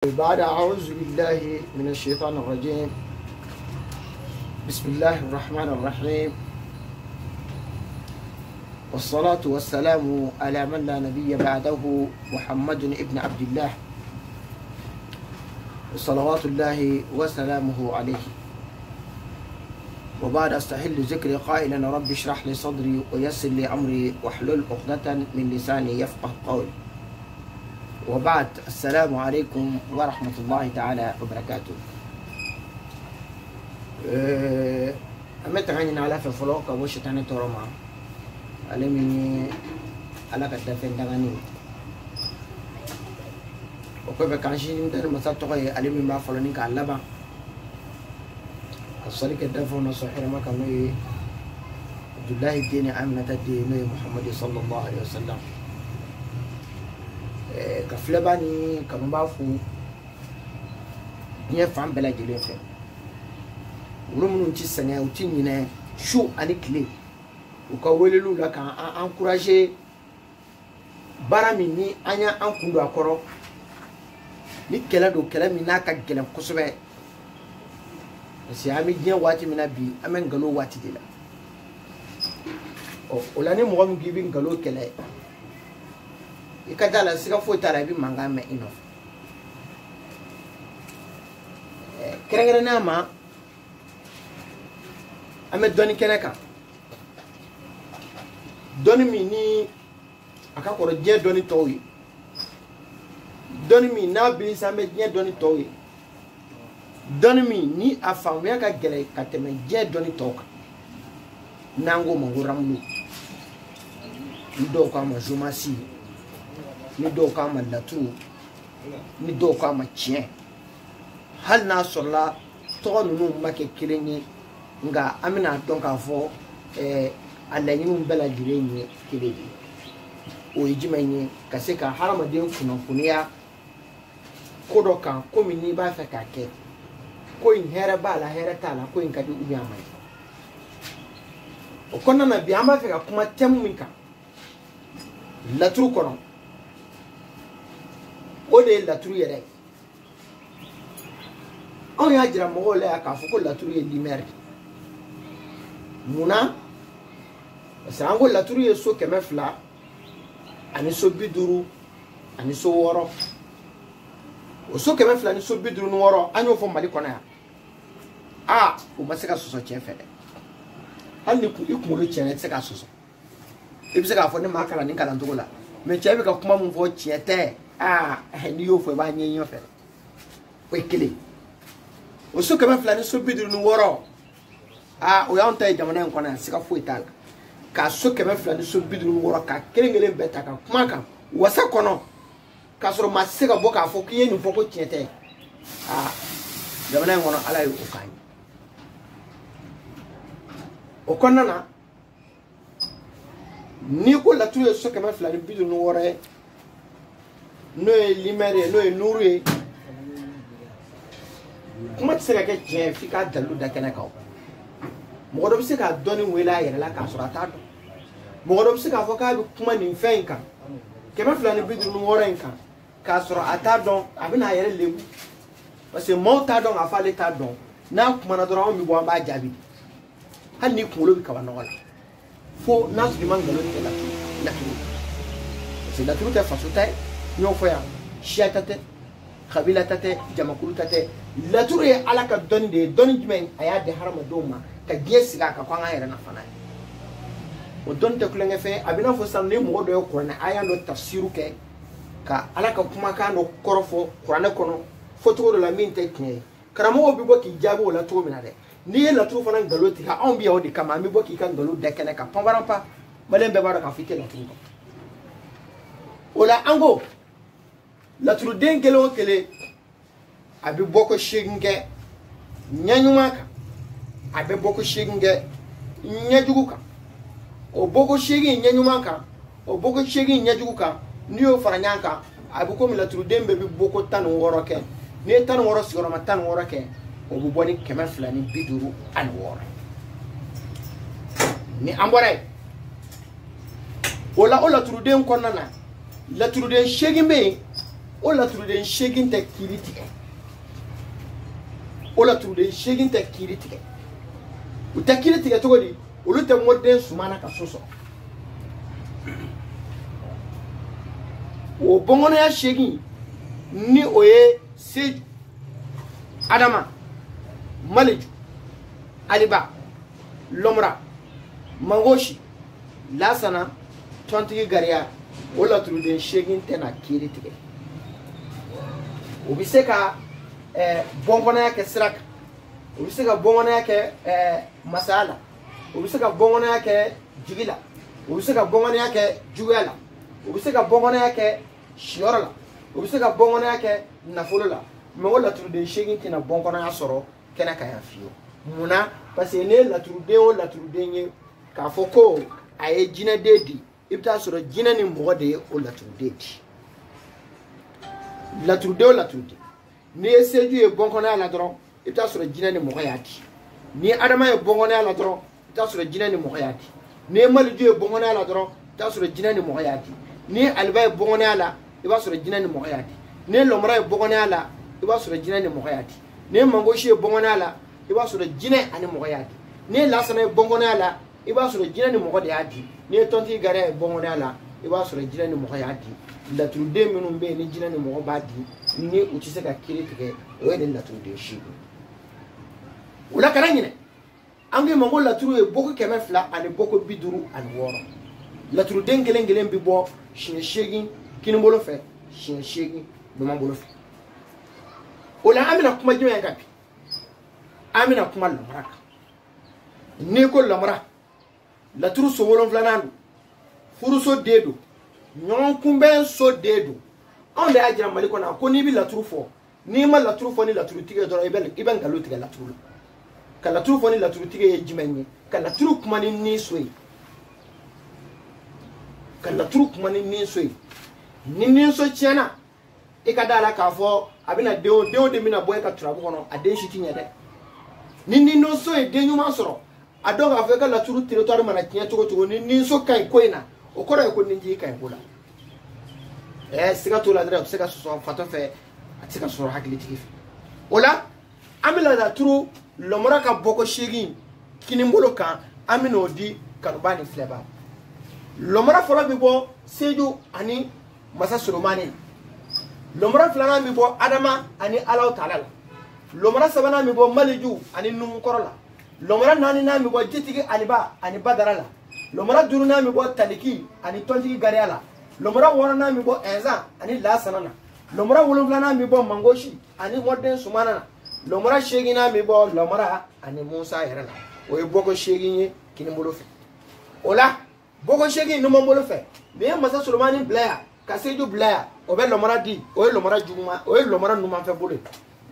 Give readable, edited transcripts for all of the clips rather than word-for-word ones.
بعد أعوذ بالله من الشيطان الرجيم. بسم الله الرحمن الرحيم، والصلاة والسلام على من لا نبي بعده محمد ابن عبد الله صلوات الله وسلامه عليه. وبعد أستحل ذكري قائلا رب اشرح لي صدري ويسر لي أمري واحلل عقدة من لساني يفقه قولي. وبعد السلام عليكم ورحمة الله تعالى وبركاته. أمت غنينا على في فلوك وشتاني تورما ألمني على كتفين دغني وكيف كانشين در مساتوي ألمي ما فلانين كعلبا الصلي كدفون صحيح ما كانوا عبد الله الدين عامة الدين محمد صلى الله عليه وسلم kaflebani kanumba fu nye fam bela jele fe urumunu nti sene uti nyine shu ani kle uka welelu la kan encourager barami ni anya ankundu akoro ni kela do kela mi naka gele kusobe si ami je wati mina bi amen galo wati dila o olani mo mi gibi galo kele ikadala sika fotala bi mangame inof kerengere nama ame doni keneka doni mi ni akakoro je doni toyi doni mi na bi same je doni toyi doni mi ni afamu ya ka gele kateme je doni toka nango manguramlu ndo kama jumasi ni do kama latu ni do kama chien hal na sola to nunu make kirenyi nga amina donc afo alanyi bela jirenyi kireji o yijimenyi kaseka harama den kunia kodo kan komi ni ba fa kake ko in here bala here tala ko in kadi ubi amai o konna na bi amba fa kuma temminka latu kono ode laturu yere on ya jira mo le aka fuko laturu ye limer muna sango laturu ye so kemefla ani so biduru ani so woro o so kemefla ani so biduru no woro anyo fo mali kona ya o maseka soso chefede hali ku ikumulo chene tseka soso ibiseka fo ne makala ni kala ndogola me chebe ka kuma mu fo chiete ni yo fo ba nyen yo fe wekele o so kama flani so bidiru no woro o ya onta jamana en kona sika fo ital ka so kama flani so bidiru no woro ka kerengele beta ka kuma ka wasa kono ka soro masika boka fo kiye ni fo ko tiete jamana en kono ala yo kan o konna na ni ko la tuye so kama flani bidiru no woro no limere no nuru kuma tsega ke je fika dalu da kana ka mo do se ka doni wela yere la ka surata do mo do se ka foka bi kuma ni fenka ke ma flani bidu no worenka ka surata do abina yere lebu parce que mo ta do afa le ta do na kuma na do mi bo ba jabi hanni kulo bi ka ba no wala fo na su mangalo ni la c'est la truc ta fasutai nyofoya shiatate khabila tate jamakulu tate laturu ala ka doni de doni jmen aya de harama doma ka giesiga ka kwanga yere na fana o don te kulenge fe abina fo san ne mo do ko na aya no tafsiru ke ka ala ka kuma ka no korofo qur'ane kono foto la minte kne karamo obi boki jabo la to mina de ni la to fana galoti ha on biya odi kama mi boki kan galo de kene ka pambarampa malembe baraka fite la tingo ola ango la turu den kele o kele abi boko shinge nyanyumaka abi boko shinge nyajuguka o boko shinge nyanyumaka o boko shinge nyajuguka niyo faranyanka abi ko mi la turu den be bi boko tan woro ke ni tan woro sigoro ma tan woro ke o bu boni kema flani biduru an woro ni ambore ola turu den konnana la turu den shinge be o laturuden shegin tɛ kiiri tigɛ o laturuden shegin tɛ kiiri tigɛ u tɛ kiiri tigɛ cogo di olu tɛ mɔden sumana ka so sɔrɔ o bɔnkɔnɔya shegin ni o ye Seju Adama Maliju Aliba Lomra Mangoshi Lasana Tontigi Gariya o laturuden shegin tɛ na kiiri tigɛ o bɛ se ka bɔnkɔnɔya kɛ sira kan o bɛ se ka bɔnkɔnɔya kɛ masaya la o bɛ se ka bɔnkɔnɔya kɛ jigi la o bɛ se ka bɔnkɔnɔya kɛ juguya la o bɛ se ka bɔnkɔnɔya kɛ siyɔrɔ la o bɛ se ka bɔnkɔnɔya kɛ nafolo la mɛ o laturuden shegin tɛna bɔnkɔnɔya sɔrɔ kɛnɛ kan yan fiyewu munna parce que ne ye laturuden o laturuden ye k'a fɔ ko a ye jinɛden di i bɛ taa sɔrɔ jinɛ ni mɔgɔ de ye o laturuden di laturuden o laturuden n'i ye Seju ye bɔnkɔnɔya la dɔrɔn i bɛ taa sɔrɔ jinɛ ni mɔgɔ y'a di ni Adama ye bɔnkɔnɔya la dɔrɔn i bɛ taa sɔrɔ jinɛ ni mɔgɔ y'a di ni Maliju ye bɔnkɔnɔya la dɔrɔn i bɛ taa sɔrɔ jinɛ ni mɔgɔ y'a di ni Aliba ye bɔnkɔnɔya la i b'a sɔrɔ jinɛ ni mɔgɔ y'a di ni Lomra ye bɔnkɔnɔya la i b'a sɔrɔ jinɛ ni mɔgɔ y'a di ni Mangoshi ye bɔnkɔnɔya la i b'a sɔrɔ jinɛ ani mɔgɔ y'a di ni Lasana ye bɔnkɔnɔya la i b'a sɔrɔ jinɛ ni mɔgɔ de y'a di ni Tontigi Gariya ye bɔnkɔnɔya la i b'a sɔrɔ jinɛ ni mɔgɔ y'a di laturuden minnu bɛ yen ni jinɛ ni mɔgɔ b'a di ni u tɛ se ka kiiri tigɛ o ye nin laturuden shegin o la kana ɲinɛ an ko ma ko laturu ye boko 200 ani boko 56 laturuden kelen kelen bɛ bɔ siɲɛ 8 kinibolo fɛ siɲɛ 8 numanbolo fɛ o la an bɛna kuma jumɛn kan bi an bɛna kuma lamara kan n'i ko lamara laturu so 7 don furuso den don ɲɔgɔn kunbɛn so den don anw de y'a jira Mali kɔnɔ ko n'i bɛ laturu fɔ n'i ma laturu fɔ ni laturutigi ye dɔrɔn i bɛ nkalon tigɛ laturu la ka laturu fɔ ni laturutigi ye jumɛn ye ka laturu kuma ni ninso ye ka laturu kuma ni ninso ye ni ninso tiɲɛna i ka da la k'a fɔ a bɛna denw de bɛna bɔ e ka turabu kɔnɔ a den si ti ɲɛ dɛ ni ninso ye den ɲuman sɔrɔ a dɔn k'a fɔ e ka laturu territoire mana tiɲɛ cogo cogo ni ninso ka ɲi ko in na o kɔrɔ ye ko ninjigi ka ɲi ko la siga t'o la dɔrɔn a bɛ se ka sɔsɔ fatɔ fɛ a tɛ se ka sɔrɔ hakilitigi fɛ o la an bɛ laturu Lomra ka bɔko 8 kinibolo kan an bɛ n'o di kanuba ni filɛba Lomra fɔlɔ bɛ bɔ Seju ani Masa Solomani Lomra filanan bɛ bɔ Adama ani Alahu Taala la Lomra sabanan bɛ bɔ Maliju ani Numukɔrɔ la Lomra naaninan bɛ bɔ Jitigi Aliba ani Badara la Lomra duurunan bɛ bɔ Taliki ani Tontigi Gariya la Lomra wɔɔrɔnan bɛ bɔ Ɛnzan ani Lasana la Lomra wolonfilanan bɛ bɔ Mangoshi ani mɔden Sumana la Lomra sheginan bɛ bɔ Lomra ani Musa yɛrɛ la o ye bɔko 8 ye kinibolo fɛ o la bɔko 8 numanbolo fɛ n'i ye Masa Solomani bila yan ka Seju bila yan o bɛ Lomra di o ye Lomra juguman o ye Lomra numanfɛ bolo ye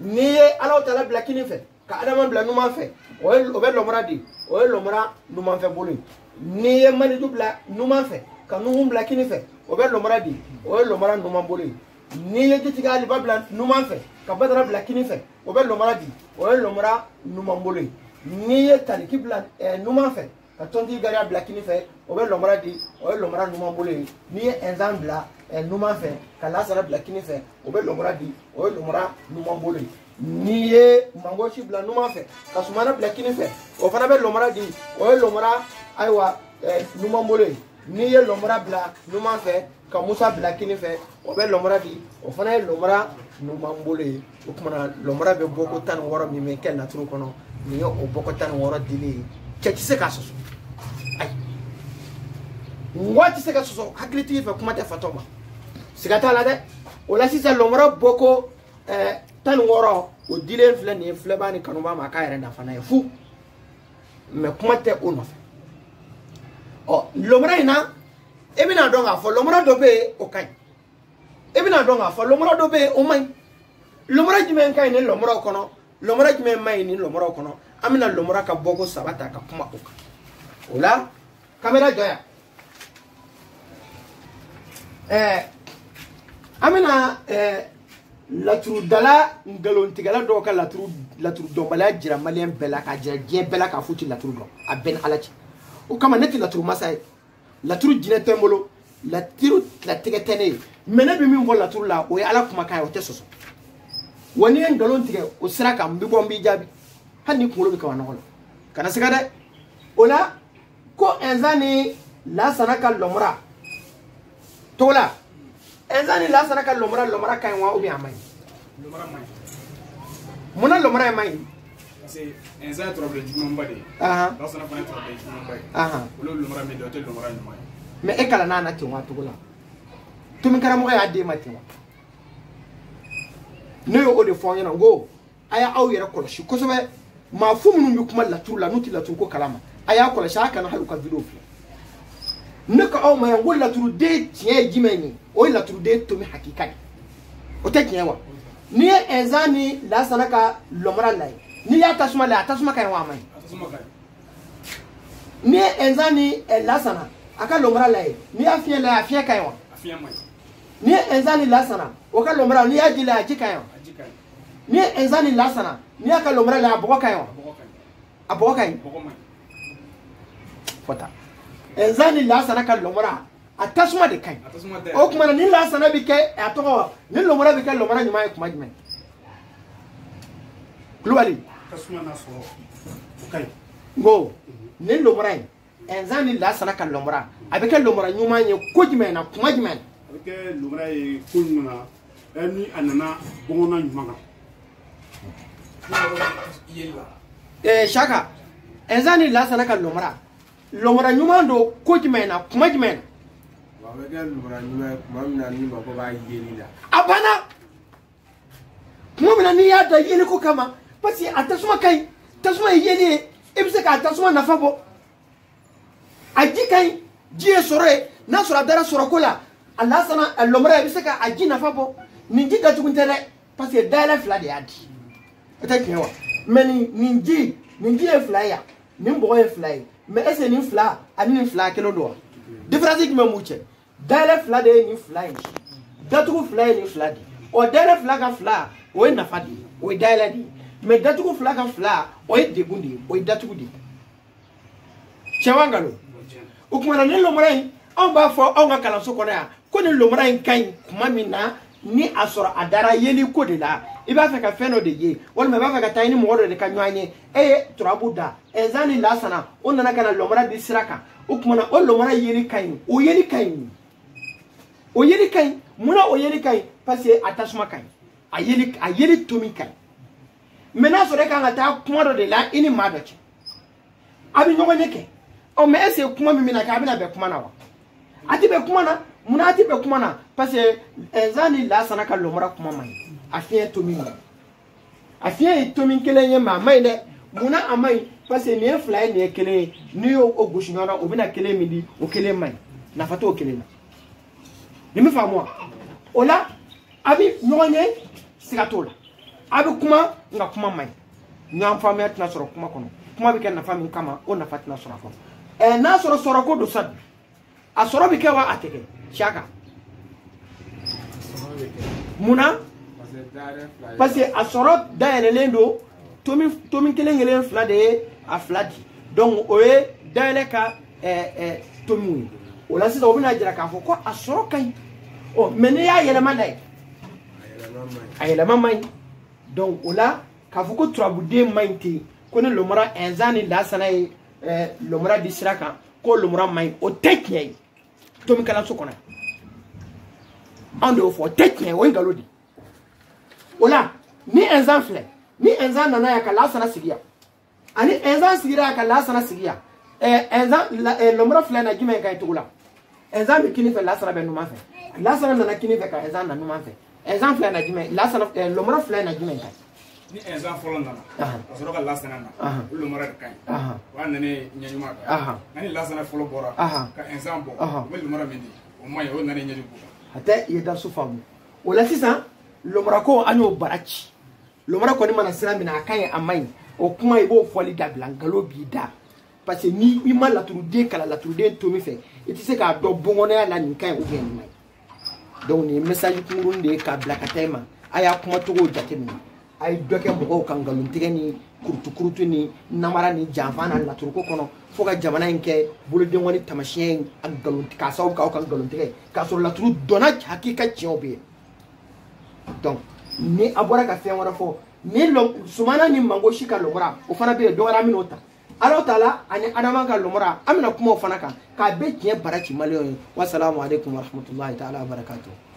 n'i ye Alahu Taala bila kini fɛ ka Adama bila numan fɛ o bɛ Lomra di o ye Lomra numanfɛ bolo ye n'i ye Maliju bila numan fɛ ka Nuhu bila kini fɛ o bɛ Lomra di o ye Lomra numan bolo ye n'i ye Jitigi Aliba bila numan fɛ ka Badara bila kini fɛ o bɛ Lomra di o ye Lomra numan bolo ye n'i ye Taliki bila numan fɛ ka Tontigi Gariya bila kini fɛ o bɛ Lomra di o ye Lomra numan bolo ye n'i ye Ɛnzan bila numan fɛ ka Lasara bila kini fɛ o bɛ Lomra di o ye Lomra numan bolo ye n'i ye Mangoshi bila numan fɛ ka Sumana bila kini fɛ o fana bɛ Lomra di o ye Lomra ayiwa numan bolo ye n'i ye Lomra bila numan fɛ ka Musa bila kini fɛ o bɛ Lomra di o fana ye Lomra numan bolo ye o kumana Lomra bɛ bɔko 16 min bɛ kɛ laturu kɔnɔ nin ye o bɔko 16 dili ye cɛ tɛ se k'a sɔsɔ ayi wa tɛ se ka sɔsɔ hakilitigi fɛ kuma tɛ fatɔ ma siga t'a la dɛ o la sisan Lomra bɔko 16 o dilen filɛ nin ye filɛba ni kanuba ma k'a yɛrɛ dafa n'a ye fu mɛ kuma tɛ o nɔfɛ ɔ Lomra in na e bɛna dɔn k'a fɔ Lomra dɔ bɛ yen o ka ɲi e bɛna dɔn k'a fɔ Lomra dɔ bɛ yen o man ɲi Lomra jumɛn ka ɲi ni Lomraw kɔnɔ Lomra jumɛn man ɲi ni Lomraw kɔnɔ an bɛna Lomra ka bɔko 3 ta ka kuma o kan o la kamera jɔ yan an bɛna laturudala ngalontigɛla dɔw ka laturu dɔnbaliya jira maliyɛn bɛɛ la k'a jira diɲɛ bɛɛ la k'a fɔ u tɛ laturu dɔn a bɛɛ ni Ala cɛ o kama ne tɛ laturu masa ye laturu jinɛ tɛ n bolo la tiru la tigetene mena bi min wala turu la o ya ala kuma kai o tesoso woni en galon tige o siraka mbi bombi jabi hanni kulo bi kawana wala kana siga de ola ko enzani la sanaka lomra tola enzani la sanaka lomra kai wa obi amai lomra mai mona lomra mai c'est enzani trouble du nombade aha la sanaka trouble du nombade aha lo lomra mi do te lomra ni mai me e kala nana ti wa tola tumi karamo ya de mati wa ne yo o de fo nyana go aya aw yere koloshi ko sobe ma fu munum bi kuma la tur la nuti la tur ko kalama aya koloshi aka na halu ka video fi ne ka aw ma yango la tur de tie jimeni o la tur de to mi hakika o te kien wa ni enzani la sanaka lomra lai ni ya tasuma kai wa mai tasuma kai ni enzani la sana aka lomra lai ni afia la afia kai wa afia mai ni enzani la sana o ka lomra ni ajila ajika yo ni enzani la sana ni aka lomra la aboka kai wa aboka kai fota enzani la sana ka lomra atasuma de kai o kuma ni la sana bi kai atoko ni lomra bi kai lomra nyuma e kuma jime globally tasuma na so kai go ni lomra enzani la sana ka lomra abeka lomra nyuma nye ko jime na kuma jime abeka lomra e ko nyuma eni anana bongona nyuma shaka enzani la sana ka lomra nyuma do ko jime na kuma jime abeka lomra nyuma kuma mina ni ma ko ba yeli la abana kuma mina ni ya da yeli ko kama pasi atasuma kai tasuma yeli ebise ka atasuma na fabo aji kai ji sore na sura dara sura kola Allah sana lomra ebise ka aji na fabo ninji da tukuntere pasi dala fla de adi ata kiwa meni ninji e flyer nimbo e flyer me ese ni fla ani ni fla kelo do difference ki me muche dala fla de ni fly datuku fly ni fla di o dala fla ka fla o e nafadi o e dala di me datuku fla ka fla o e degundi o e datuku di chawangalo ukumana ni lomra yi on ba fo on ga kala so ko na ko ni lomra yi kan kuma mina ni asoro adara yeli ko de la iba fe ka feno de ye wala me ba fe ka tayni mo de ka nywanye turabuda ezani la sana onna na kana lomra di siraka ukumana o lomra yeli kan o yeli kan muna o yeli kan parce attachement kan a yeli tomi kan mena so de kan ta kuma de la ini madoche abi nyogo nyeke o me ese kuma mi mina ka bi na be kuma na wa ati be kuma na muna ati be kuma na parce ezani la sana ka lomra kuma mai afie tomi kele nye ma mai de muna amai parce ne fly ne kele ni o gushinyona o bina kele midi o kele mai na fato o kele na ni mi famwa ola abi nyonye sigatola abi kuma nga kuma mai nyam famia tna soro kuma kono kuma bi ken na fami kama o na fatina soro ko na soro ko do sad a soro bi ke wa ateke chaka muna parce que a soro daele lendo tomi kelengelen fla de a fladi donc oye daele ka tomi o la sisa o bina jira ka fo ko a soro kai o mene ya yele mandai ayele mamai donc o la ka fo ko trabude mainti ko ne lomra enzani la sanai lomra disraka ko lomra mai o teknyai tomi kala sokona ando fo teknyai o ngalodi ola ni enzan fle ni enzan nana ya kala sana sigia ani enzan sigira ya kala sana sigia enzan lomra fle na jime kai tugula enzan bi kini fe la sana be no mafe la sana nana kini fe ka enzan na no mafe enzan fle na jime la sana lomra fle na jime kai ni enzan folo nana asoro ka la sana na lomra kai wa nane nyanyuma ka ani la sana folo bora ka enzan bo be lomra mendi o mai o nane nyanyuma ate yeda sufamu ola sisa lomra ko anyo barachi lomra ko ni mana sira mina akan amai o kuma ibo foli da blankalo bi da parce que ni ima la trude kala la trude to mi fe iti se ka do bongona ya la ni kan o gen mai donc ni message kumurunde ka blakatema aya kuma to go jate mi ay dɔ kɛ mɔgɔw kan ngalontigɛ ni kurutu ni namara ni janfa na laturuko kɔnɔ fo ka jamana in kɛ boloden wani tamasiyɛn a galontigɛ k'a sababu k'aw ka ngalontigɛ k'a sɔrɔ laturu dɔnna hakika tiɲɛw bɛ yen donc ni a bɔra ka fɛn wɛrɛ fɔ ni sumana ni mangosi ka lɔmɔra o fana bɛ yen dɔ wɛrɛ an bɛn'o ta Ala Taala ani Adama ka lɔmɔra an bɛna kuma o fana kan k'a bɛɛ tiɲɛ bara ci maliyɛnw ye wasalamu aleykum wa rahmatulahi taala wa barakatuh.